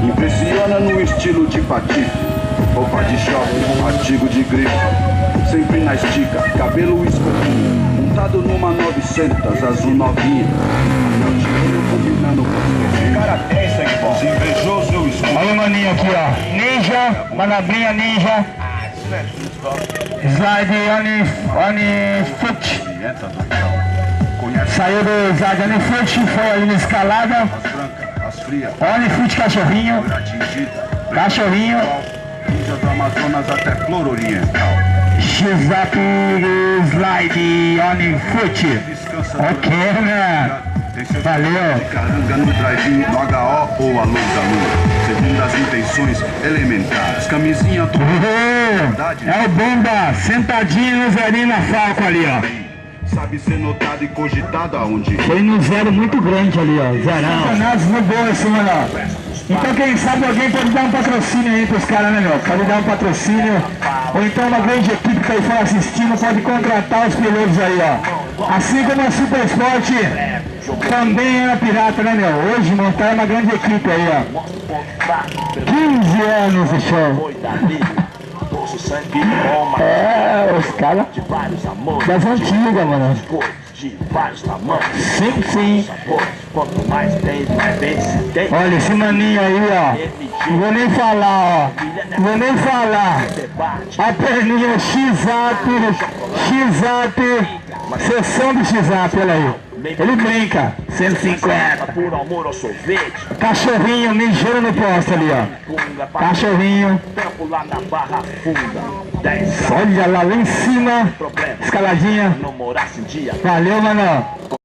Impressiona no estilo de patife, roupa de shopping, artigo de grife, sempre na estica, cabelo escovinho, montado numa 900, azul novinha, meu tiro combinando com os cara é isso aí, bom. Invejoso eu escuto. Olha o maninho aqui, ó. Ninja, manabrinha ninja. Slide on foot. Saiu do slide on foot, foi ali na escalada. As brancas, as frias. On foot, cachorrinho. Cachorrinho. Ninja do Amazonas até flor oriental. X-Up slide on foot. Ok, né? Valeu. Caranga no drive-in, no HO ou a luz da lua. Segundo as intenções elementares. Camisinha do... É o Bomba, sentadinho no zerinho na Falco ali, ó. Sabe ser notado e cogitado aonde? Foi no zero muito grande ali, ó. Zerão. Campeonatos no bom esse, mano. Então quem sabe alguém pode dar um patrocínio aí pros caras, né, meu? Pode dar um patrocínio. Ou então uma grande equipe que tá aí fora assistindo pode contratar os pilotos aí, ó. Assim como a Super Sport também era pirata, né, meu? Hoje montaram uma grande equipe aí, ó. 15 anos de show. É, os caras das antigas, mano. Sim. Olha esse maninho aí, ó. Não vou nem falar, ó. Não vou nem falar. A perninha X-Up. Sessão do X-Up, olha aí. Ele brinca. 150. Cachorrinho mijando no posto ali, ó. Cachorrinho. Olha lá em cima. Escaladinha. Valeu, mano.